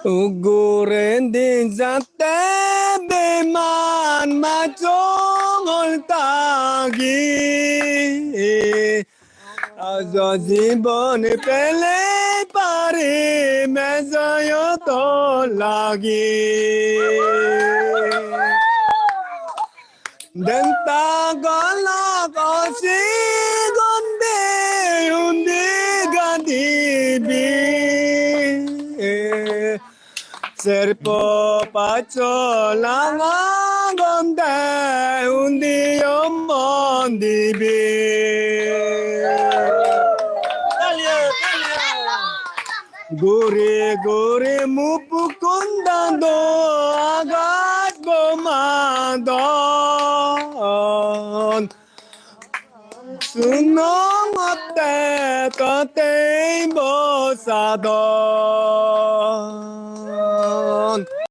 우구렌 딘자 때배만 마종을 따기 아저 집번에 펠레 파리 메서요 돌라기 덴타 걸라 거시 건데 운디가 디비 Serpo pacholang gonde undi mondi bi Guri guri mupukundando agat gomandon Sunong ote kote imbosadon